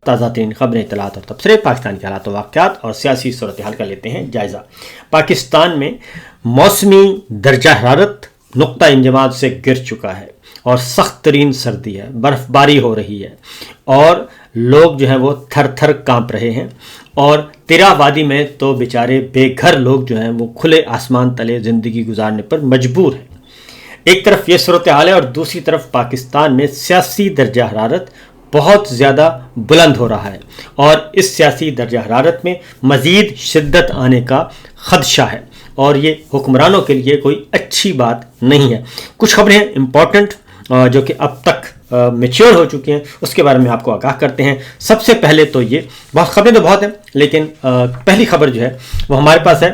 تازہ ترین خبریں، اطلاعات اور تبصرے، پاکستان کے حالات و واقعات اور سیاسی صورتحال کا لیتے ہیں جائزہ۔ پاکستان میں موسمی درجہ حرارت نقطہ انجماد سے گر چکا ہے اور سخت ترین سردی ہے، برف باری ہو رہی ہے اور لوگ جو ہیں وہ تھر تھر کانپ رہے ہیں، اور تیرا وادی میں تو بیچارے بے گھر لوگ جو ہیں وہ کھلے آسمان تلے زندگی گزارنے پر مجبور ہیں۔ ایک طرف یہ صورتحال ہے اور دوسری طرف پاکستان میں سیاسی درجہ حرارت بہت زیادہ بلند ہو رہا ہے، اور اس سیاسی درجہ حرارت میں مزید شدت آنے کا خدشہ ہے، اور یہ حکمرانوں کے لیے کوئی اچھی بات نہیں ہے۔ کچھ خبریں امپورٹنٹ جو کہ اب تک میچور ہو چکی ہیں، اس کے بارے میں آپ کو آگاہ کرتے ہیں۔ سب سے پہلے تو یہ خبریں تو بہت ہیں، لیکن پہلی خبر جو ہے وہ ہمارے پاس ہے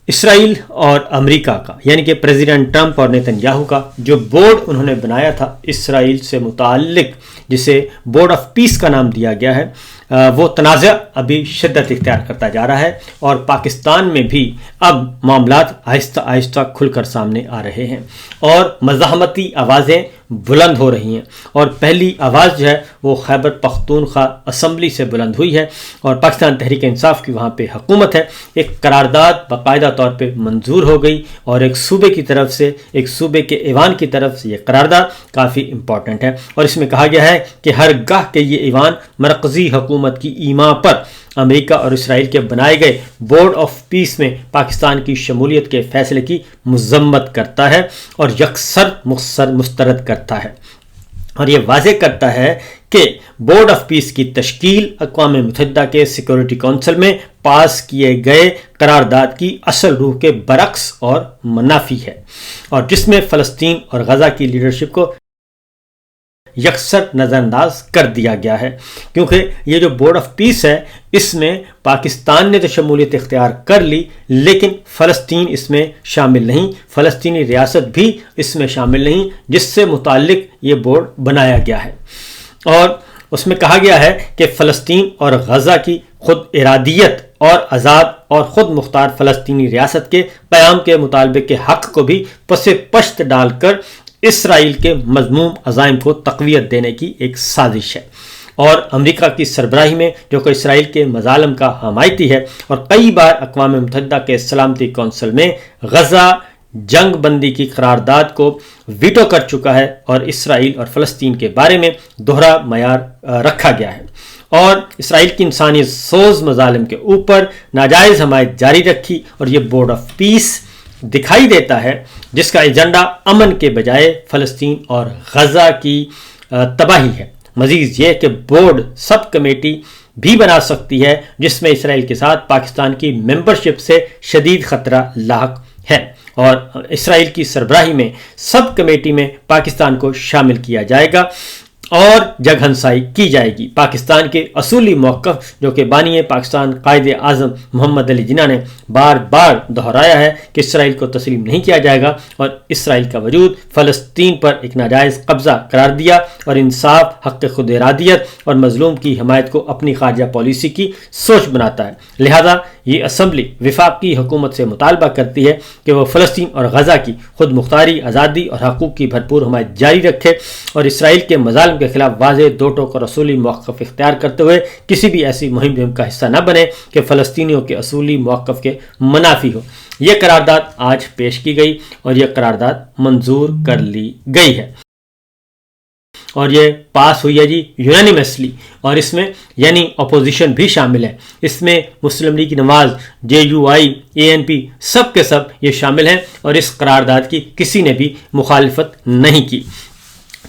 اسرائیل اور امریکہ کا، یعنی کہ پریزیڈنٹ ٹرمپ اور نیتن یاہو کا جو بورڈ انہوں نے بنایا تھا اسرائیل سے متعلق، جسے بورڈ آف پیس کا نام دیا گیا ہے، وہ تنازع ابھی شدت اختیار کرتا جا رہا ہے، اور پاکستان میں بھی اب معاملات آہستہ آہستہ کھل کر سامنے آ رہے ہیں اور مزاحمتی آوازیں بلند ہو رہی ہیں۔ اور پہلی آواز جو ہے وہ خیبر پختونخوا اسمبلی سے بلند ہوئی ہے، اور پاکستان تحریک انصاف کی وہاں پہ حکومت ہے۔ ایک قرارداد باقاعدہ طور پہ منظور ہو گئی، اور ایک صوبے کی طرف سے، ایک صوبے کے ایوان کی طرف سے یہ قرارداد کافی امپورٹنٹ ہے، اور اس میں کہا گیا ہے کہ ہر گاہ کے یہ ایوان مرکزی حکومت کی ایما پر امریکہ اور اسرائیل کے بنائے گئے بورڈ آف پیس میں پاکستان کی شمولیت کے فیصلے کی مذمت کرتا ہے اور یکسر مسترد کرتا ہے، اور یہ واضح کرتا ہے کہ بورڈ آف پیس کی تشکیل اقوام متحدہ کے سیکورٹی کونسل میں پاس کیے گئے قرارداد کی اصل روح کے برعکس اور منافی ہے، اور جس میں فلسطین اور غزہ کی لیڈرشپ کو یکسر نظر انداز کر دیا گیا ہے، کیونکہ یہ جو بورڈ آف پیس ہے اس میں پاکستان نے تو شمولیت اختیار کر لی، لیکن فلسطین اس میں شامل نہیں، فلسطینی ریاست بھی اس میں شامل نہیں، جس سے متعلق یہ بورڈ بنایا گیا ہے۔ اور اس میں کہا گیا ہے کہ فلسطین اور غزہ کی خود ارادیت اور آزاد اور خود مختار فلسطینی ریاست کے قیام کے مطالبے کے حق کو بھی پس پشت ڈال کر اسرائیل کے مذموم عزائم کو تقویت دینے کی ایک سازش ہے، اور امریکہ کی سربراہی میں جو کہ اسرائیل کے مظالم کا حمایتی ہے، اور کئی بار اقوام متحدہ کے سلامتی کونسل میں غزہ جنگ بندی کی قرارداد کو ویٹو کر چکا ہے، اور اسرائیل اور فلسطین کے بارے میں دوہرا معیار رکھا گیا ہے، اور اسرائیل کی انسانیت سوز مظالم کے اوپر ناجائز حمایت جاری رکھی، اور یہ بورڈ آف پیس دکھائی دیتا ہے جس کا ایجنڈا امن کے بجائے فلسطین اور غزہ کی تباہی ہے۔ مزید یہ کہ بورڈ سب کمیٹی بھی بنا سکتی ہے جس میں اسرائیل کے ساتھ پاکستان کی ممبرشپ سے شدید خطرہ لاحق ہے، اور اسرائیل کی سربراہی میں سب کمیٹی میں پاکستان کو شامل کیا جائے گا اور جگ ہنسائی کی جائے گی۔ پاکستان کے اصولی موقف جو کہ بانی پاکستان قائد اعظم محمد علی جناح نے بار بار دہرایا ہے کہ اسرائیل کو تسلیم نہیں کیا جائے گا، اور اسرائیل کا وجود فلسطین پر ایک ناجائز قبضہ قرار دیا، اور انصاف، حق خود ارادیت اور مظلوم کی حمایت کو اپنی خارجہ پالیسی کی سوچ بناتا ہے۔ لہذا یہ اسمبلی وفاقی حکومت سے مطالبہ کرتی ہے کہ وہ فلسطین اور غزہ کی خود مختاری، آزادی اور حقوق کی بھرپور حمایت جاری رکھے، اور اسرائیل کے مظالم کے خلاف واضح دو ٹوک اور اصولی موقف اختیار کرتے ہوئے کسی بھی ایسی مہم کا حصہ نہ بنے کہ فلسطینیوں کے اصولی موقف کے منافی ہو۔ یہ قرارداد آج پیش کی گئی، اور یہ قرارداد منظور کر لی گئی ہے، اور یہ پاس ہوئی ہے جی یونانیمسلی، اور اس میں یعنی اپوزیشن بھی شامل ہے، اس میں مسلم لیگ نواز، JUI، ANP سب کے سب یہ شامل ہیں، اور اس قرارداد کی کسی نے بھی مخالفت نہیں کی۔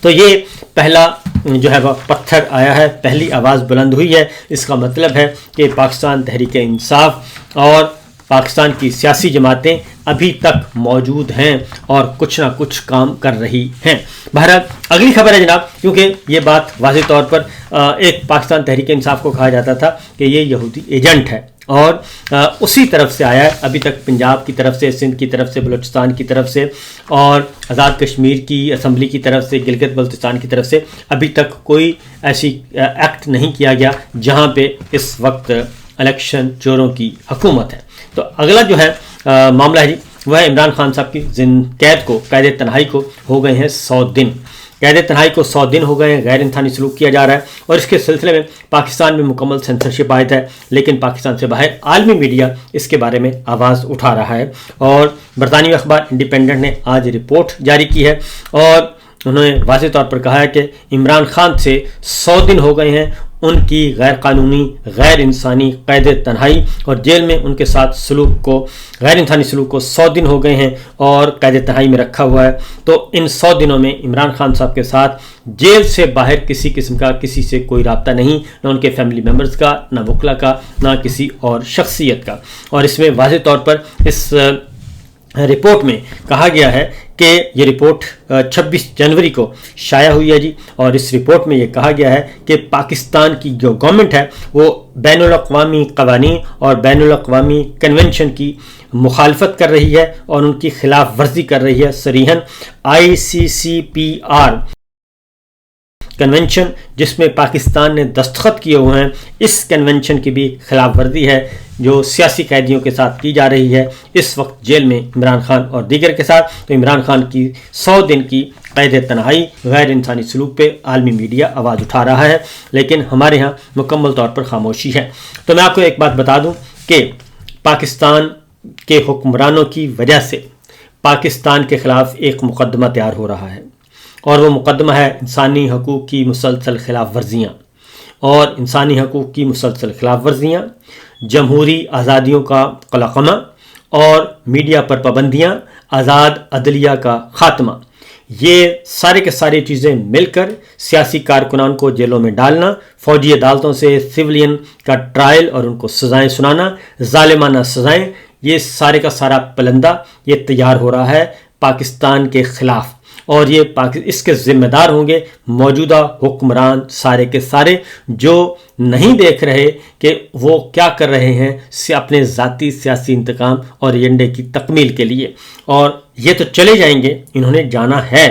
تو یہ پہلا جو ہے وہ پتھر آیا ہے، پہلی آواز بلند ہوئی ہے۔ اس کا مطلب ہے کہ پاکستان تحریک انصاف اور پاکستان کی سیاسی جماعتیں ابھی تک موجود ہیں اور کچھ نہ کچھ کام کر رہی ہیں۔ بہرحال اگلی خبر ہے جناب، کیونکہ یہ بات واضح طور پر ایک پاکستان تحریک انصاف کو کہا جاتا تھا کہ یہ یہودی ایجنٹ ہے، اور اسی طرف سے آیا ہے، ابھی تک پنجاب کی طرف سے، سندھ کی طرف سے، بلوچستان کی طرف سے، اور آزاد کشمیر کی اسمبلی کی طرف سے، گلگت بلتستان کی طرف سے ابھی تک کوئی ایسی ایکٹ نہیں کیا گیا جہاں پہ اس وقت الیکشن چوروں کی حکومت ہے۔ تو اگلا جو ہے معاملہ ہے جی وہ ہے عمران خان صاحب کی قید کو، قید تنہائی کو ہو گئے ہیں 100 دن۔ قید تنہائی کو 100 دن ہو گئے ہیں، غیر انسانی سلوک کیا جا رہا ہے، اور اس کے سلسلے میں پاکستان میں مکمل سینسرشپ عائد ہے، لیکن پاکستان سے باہر عالمی میڈیا اس کے بارے میں آواز اٹھا رہا ہے۔ اور برطانوی اخبار انڈیپینڈنٹ نے آج رپورٹ جاری کی ہے، اور انہوں نے واضح طور پر کہا ہے کہ عمران خان سے 100 دن ہو گئے ہیں ان کی غیر قانونی، غیر انسانی قید تنہائی اور جیل میں ان کے ساتھ غیر انسانی سلوک کو 100 دن ہو گئے ہیں اور قید تنہائی میں رکھا ہوا ہے۔ تو ان 100 دنوں میں عمران خان صاحب کے ساتھ جیل سے باہر کسی قسم کا کسی سے کوئی رابطہ نہیں، نہ ان کے فیملی ممبرز کا، نہ وکلا کا، نہ کسی اور شخصیت کا۔ اور اس میں واضح طور پر اس رپورٹ میں کہا گیا ہے کہ یہ رپورٹ 26 جنوری کو شائع ہوئی ہے جی، اور اس رپورٹ میں یہ کہا گیا ہے کہ پاکستان کی جو گورنمنٹ ہے وہ بین الاقوامی قوانین اور بین الاقوامی کنونشن کی مخالفت کر رہی ہے اور ان کی خلاف ورزی کر رہی ہے صریحاً۔ ICCPR کنونشن جس میں پاکستان نے دستخط کیے ہوئے ہیں، اس کنونشن کی بھی خلاف ورزی ہے جو سیاسی قیدیوں کے ساتھ کی جا رہی ہے اس وقت جیل میں عمران خان اور دیگر کے ساتھ۔ تو عمران خان کی 100 دن کی قید تنہائی، غیر انسانی سلوک پہ عالمی میڈیا آواز اٹھا رہا ہے، لیکن ہمارے ہاں مکمل طور پر خاموشی ہے۔ تو میں آپ کو ایک بات بتا دوں کہ پاکستان کے حکمرانوں کی وجہ سے پاکستان کے خلاف ایک مقدمہ تیار ہو رہا ہے، اور وہ مقدمہ ہے انسانی حقوق کی مسلسل خلاف ورزیاں، اور انسانی حقوق کی مسلسل خلاف ورزیاں، جمہوری آزادیوں کا قلقمہ اور میڈیا پر پابندیاں، آزاد عدلیہ کا خاتمہ، یہ سارے کے ساری چیزیں مل کر سیاسی کارکنان کو جیلوں میں ڈالنا، فوجی عدالتوں سے سیولین کا ٹرائل اور ان کو سزائیں سنانا، ظالمانہ سزائیں، یہ سارے کا سارا پلندہ یہ تیار ہو رہا ہے پاکستان کے خلاف، اور یہ اس کے ذمہ دار ہوں گے موجودہ حکمران سارے کے سارے، جو نہیں دیکھ رہے کہ وہ کیا کر رہے ہیں اپنے ذاتی سیاسی انتقام اور ایجنڈے کی تکمیل کے لیے۔ اور یہ تو چلے جائیں گے، انہوں نے جانا ہے،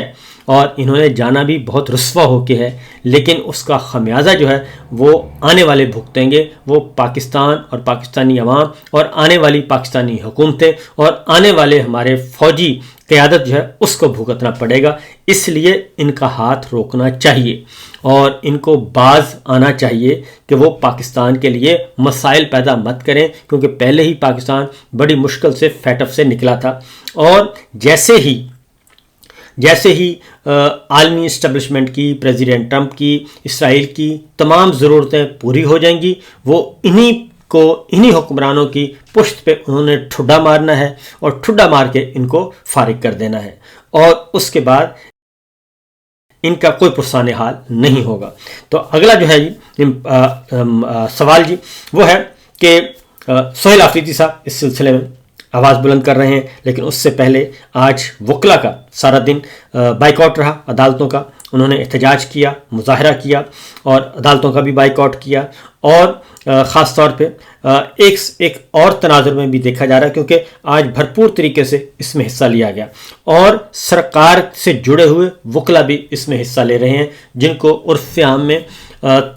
اور انہوں نے جانا بھی بہت رسوا ہو کے ہے، لیکن اس کا خمیازہ جو ہے وہ آنے والے بھگتیں گے، وہ پاکستان اور پاکستانی عوام اور آنے والی پاکستانی حکومتیں اور آنے والے ہمارے فوجی قیادت جو ہے اس کو بھگتنا پڑے گا۔ اس لیے ان کا ہاتھ روکنا چاہیے اور ان کو باز آنا چاہیے کہ وہ پاکستان کے لیے مسائل پیدا مت کریں، کیونکہ پہلے ہی پاکستان بڑی مشکل سے فیٹ اف سے نکلا تھا، اور جیسے ہی عالمی اسٹیبلشمنٹ کی، پریزیڈنٹ ٹرمپ کی، اسرائیل کی تمام ضرورتیں پوری ہو جائیں گی، وہ انہی حکمرانوں کی پشت پہ انہوں نے ٹھڈا مارنا ہے، اور ٹھڈا مار کے ان کو فارغ کر دینا ہے، اور اس کے بعد ان کا کوئی پرسان حال نہیں ہوگا۔ تو اگلا جو ہے جی سوال جی وہ ہے کہ سہیل آفریدی صاحب اس سلسلے میں آواز بلند کر رہے ہیں، لیکن اس سے پہلے آج وکلا کا سارا دن بائیکاٹ رہا عدالتوں کا، انہوں نے احتجاج کیا، مظاہرہ کیا، اور عدالتوں کا بھی بائیکاٹ کیا، اور خاص طور پہ ایک اور تناظر میں بھی دیکھا جا رہا ہے، کیونکہ آج بھرپور طریقے سے اس میں حصہ لیا گیا، اور سرکار سے جڑے ہوئے وکلا بھی اس میں حصہ لے رہے ہیں، جن کو عرف عام میں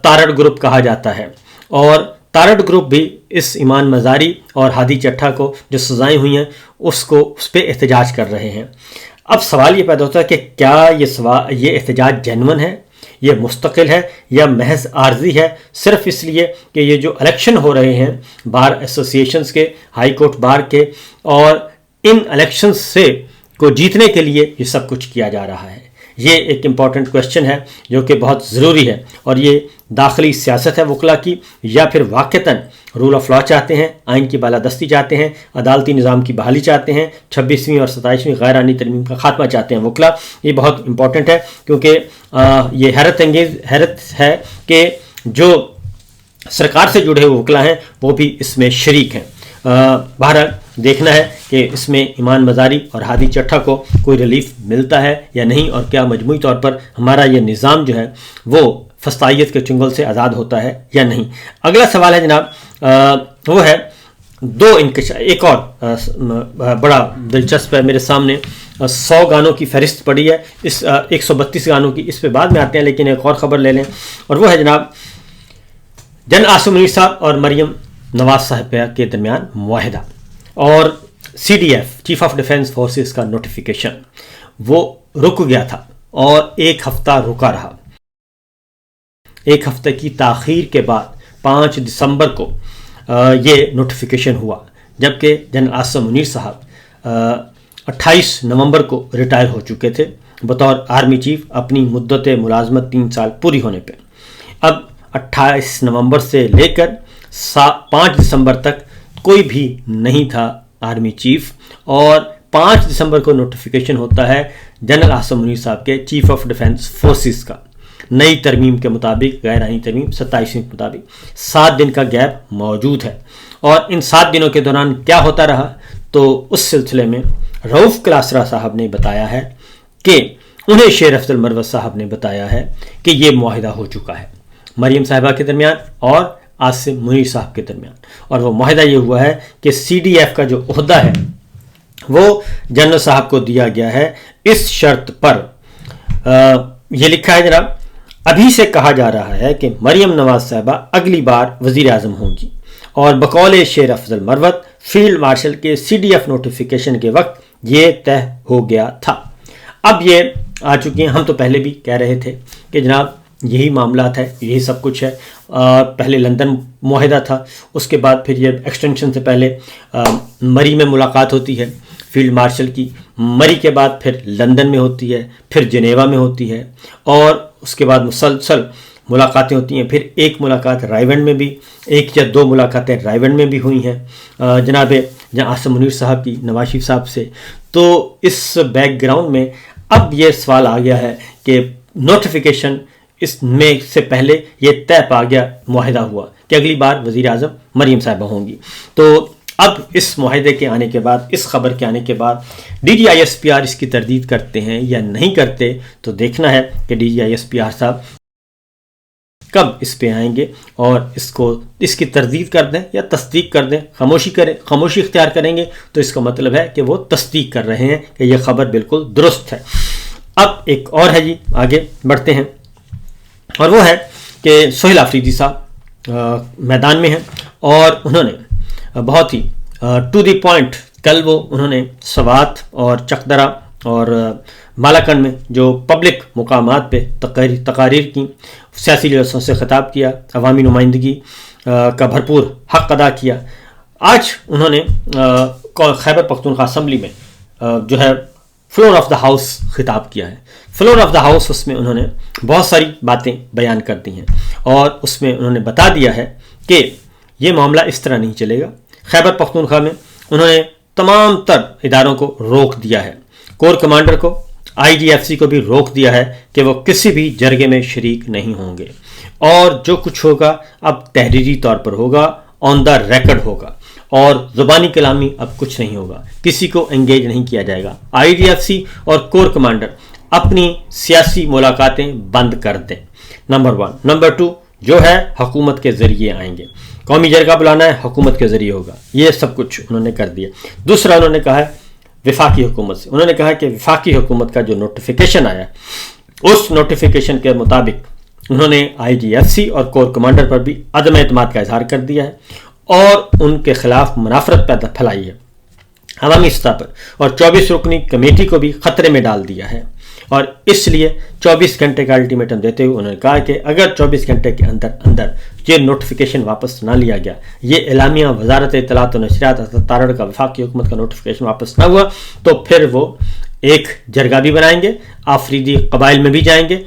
تارڑ گروپ کہا جاتا ہے، اور تارڑ گروپ بھی اس ایمان مزاری اور ہادی چٹھا کو جو سزائیں ہوئی ہیں اس پہ احتجاج کر رہے ہیں۔ اب سوال یہ پیدا ہوتا ہے کہ کیا یہ احتجاج جینون ہے، یہ مستقل ہے، یا محض عارضی ہے، صرف اس لیے کہ یہ جو الیکشن ہو رہے ہیں بار ایسوسی ایشنز کے، ہائی کورٹ بار کے، اور ان الیکشنز کو جیتنے کے لیے یہ سب کچھ کیا جا رہا ہے؟ یہ ایک امپورٹنٹ کویشچن ہے جو کہ بہت ضروری ہے، اور یہ داخلی سیاست ہے وکلا کی، یا پھر واقعتاً رول آف لا چاہتے ہیں، آئین کی بالادستی چاہتے ہیں، عدالتی نظام کی بحالی چاہتے ہیں، 26ویں اور 27ویں غیر آئینی ترمیم کا خاتمہ چاہتے ہیں وکلا۔ یہ بہت امپورٹنٹ ہے، کیونکہ یہ حیرت ہے کہ جو سرکار سے جڑے ہوئے وکلا ہیں وہ بھی اس میں شریک ہیں۔ بہرحال دیکھنا ہے کہ اس میں ایمان مزاری اور ہادی چٹھا کو کوئی ریلیف ملتا ہے یا نہیں، اور کیا مجموعی طور پر ہمارا یہ نظام جو ہے وہ فسطائیت کے چنگل سے آزاد ہوتا ہے یا نہیں۔ اگلا سوال ہے جناب وہ ہے ایک اور بڑا دلچسپ ہے میرے سامنے، 100 گانوں کی فہرست پڑی ہے، اس 132 گانوں کی، اس پہ بعد میں آتے ہیں، لیکن ایک اور خبر لے لیں، اور وہ ہے جناب جنرل عاصم منیر صاحب اور مریم نواز صاحب کے درمیان معاہدہ، اور CDF chief of defence forces کا نوٹیفیکیشن وہ رک گیا تھا، اور ایک ہفتہ رکا رہا۔ ایک ہفتے کی تاخیر کے بعد 5 دسمبر کو یہ نوٹیفیکیشن ہوا، جبکہ جنرل عاصم منیر صاحب 28 نومبر کو ریٹائر ہو چکے تھے بطور آرمی چیف اپنی مدت ملازمت 3 سال پوری ہونے پہ۔ اب 28 نومبر سے لے کر 5 دسمبر تک کوئی بھی نہیں تھا آرمی چیف، اور 5 دسمبر کو نوٹیفیکیشن ہوتا ہے جنرل عاصم منیر صاحب کے چیف آف ڈیفنس فورسز کا، نئی ترمیم کے مطابق، غیر آئینی ترمیم 27 کے مطابق 7 دن کا گیپ موجود ہے۔ اور ان 7 دنوں کے دوران کیا ہوتا رہا، تو اس سلسلے میں رؤف کلاسرا صاحب نے بتایا ہے کہ انہیں شیر افضل مروت صاحب نے بتایا ہے کہ یہ معاہدہ ہو چکا ہے مریم صاحبہ کے درمیان اور عاصم منیر صاحب کے درمیان، اور وہ معاہدہ یہ ہوا ہے کہ سی ڈی ایف کا جو عہدہ ہے وہ جنرل صاحب کو دیا گیا ہے اس شرط پر، یہ لکھا ہے جناب، ابھی سے کہا جا رہا ہے کہ مریم نواز صاحبہ اگلی بار وزیر اعظم ہوں گی، اور بقول شیر افضل مروت field marshal K C D F notification کے وقت یہ طے ہو گیا تھا۔ اب یہ آ چکی ہیں، ہم تو پہلے بھی کہہ رہے تھے کہ جناب یہی معاملات ہے، یہی سب کچھ ہے۔ پہلے لندن معاہدہ تھا، اس کے بعد پھر یہ ایکسٹینشن سے پہلے مری میں ملاقات ہوتی ہے فیلڈ مارشل کی، مری کے بعد پھر لندن میں ہوتی ہے، پھر جنیوا میں ہوتی ہے، اور اس کے بعد مسلسل ملاقاتیں ہوتی ہیں۔ پھر ایک ملاقات رائیونڈ میں بھی، 1 یا 2 ملاقاتیں رائیونڈ میں بھی ہوئی ہیں جناب عاصم منیر صاحب کی نواز شریف صاحب سے۔ تو اس بیک گراؤنڈ میں اب یہ سوال آ گیا ہے کہ نوٹیفیکیشن اس میں سے پہلے یہ طے پا گیا، معاہدہ ہوا کہ اگلی بار وزیر اعظم مریم صاحبہ ہوں گی۔ تو اب اس معاہدے کے آنے کے بعد، اس خبر کے آنے کے بعد D G I S P R اس کی تردید کرتے ہیں یا نہیں کرتے، تو دیکھنا ہے کہ D G I S P R صاحب کب اس پہ آئیں گے اور اس کی تردید کر دیں یا تصدیق کر دیں، خاموشی اختیار کریں گے تو اس کا مطلب ہے کہ وہ تصدیق کر رہے ہیں کہ یہ خبر بالکل درست ہے۔ اب ایک اور ہے جی، آگے بڑھتے ہیں، اور وہ ہے کہ سہیل آفریدی صاحب میدان میں ہیں، اور انہوں نے بہت ہی ٹو دی پوائنٹ، کل انہوں نے سوات اور چکدرا اور مالاکنڈ میں جو پبلک مقامات پہ تقاریر کی، سیاسی جلسوں سے خطاب کیا، عوامی نمائندگی کا بھرپور حق ادا کیا۔ آج انہوں نے خیبر پختونخوا اسمبلی میں جو ہے فلور آف دا ہاؤس خطاب کیا ہے۔ فلور آف دا ہاؤس، اس میں انہوں نے بہت ساری باتیں بیان کر دی ہیں، اور اس میں انہوں نے بتا دیا ہے کہ یہ معاملہ اس طرح نہیں چلے گا۔ خیبر پختونخوا میں انہوں نے تمام تر اداروں کو روک دیا ہے، کور کمانڈر کو، آئی جی ایف سی کو بھی روک دیا ہے کہ وہ کسی بھی جرگے میں شریک نہیں ہوں گے، اور جو کچھ ہوگا اب تحریری طور پر ہوگا، آن دا ریکڈ ہوگا، اور زبانی کلامی اب کچھ نہیں ہوگا، کسی کو انگیج نہیں کیا جائے گا۔ آئی جی ایف سی اور کور کمانڈر اپنی سیاسی ملاقاتیں بند کر دیں، نمبر 1۔ نمبر 2 جو ہے حکومت کے ذریعے آئیں گے، قومی جرگہ بلانا ہے حکومت کے ذریعے ہوگا، یہ سب کچھ انہوں نے کر دیا۔ دوسرا انہوں نے کہا ہے وفاقی حکومت سے، انہوں نے کہا کہ وفاقی حکومت کا جو نوٹیفیکیشن آیا اس نوٹیفیکیشن کے مطابق انہوں نے آئی جی ایف سی اور کور کمانڈر پر بھی عدم اعتماد کا اظہار کر دیا ہے، اور ان کے خلاف منافرت پیدا پھیلائی ہے عوامی سطح پر، اور 24 رکنی کمیٹی کو بھی خطرے میں ڈال دیا ہے، اور اس لیے 24 گھنٹے کا الٹیمیٹم دیتے ہوئے انہوں نے کہا کہ اگر 24 گھنٹے کے اندر یہ نوٹیفیکیشن واپس نہ لیا گیا، یہ اعلامیہ وزارت اطلاعات و نشریات تارڑ کا وفاقی حکومت کا نوٹیفیکیشن واپس نہ ہوا، تو پھر وہ ایک جرگہ بھی بنائیں گے، آفریدی قبائل میں بھی جائیں گے،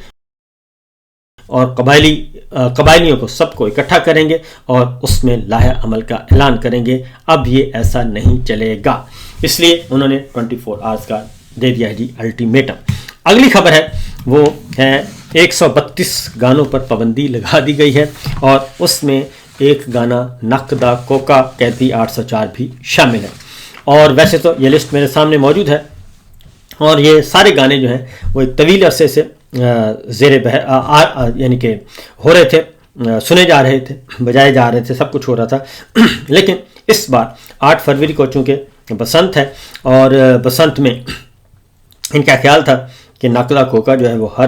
اور قبائلیوں کو سب کو اکٹھا کریں گے، اور اس میں لاہے عمل کا اعلان کریں گے۔ اب یہ ایسا نہیں چلے گا، اس لیے انہوں نے 24 آورز کا دے دیا ہے جی الٹیمیٹم۔ اگلی خبر ہے وہ ہے 132 گانوں پر پابندی لگا دی گئی ہے، اور اس میں ایک گانا نقدہ کوکا قیدی 804 بھی شامل ہے، اور ویسے تو یہ لسٹ میرے سامنے موجود ہے، اور یہ سارے گانے جو ہیں وہ ایک طویل عرصے سے یعنی کہ ہو رہے تھے، سنے جا رہے تھے، بجائے جا رہے تھے، سب کچھ ہو رہا تھا، لیکن اس بار 8 فروری کو چونکہ بسنت ہے، اور بسنت میں ان کا خیال تھا کہ نقدہ کوکا جو ہے وہ ہر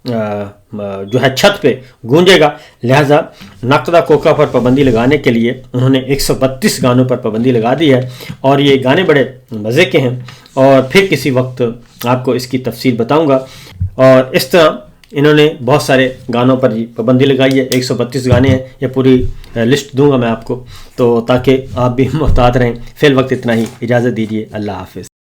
جو ہے چھت پہ گونجے گا، لہٰذا نقدہ کوکا پر پابندی لگانے کے لیے انہوں نے 132 گانوں پر پابندی لگا دی ہے، اور یہ گانے بڑے مزے کے ہیں، اور پھر کسی وقت آپ کو اس کی تفصیل بتاؤں گا۔ اور اس طرح انہوں نے بہت سارے گانوں پر پابندی لگائی ہے، 132 گانے ہیں، یہ پوری لسٹ دوں گا میں آپ کو، تو تاکہ آپ بھی محتاط رہیں۔ فی الوقت اتنا ہی، اجازت دیجیے، اللہ حافظ۔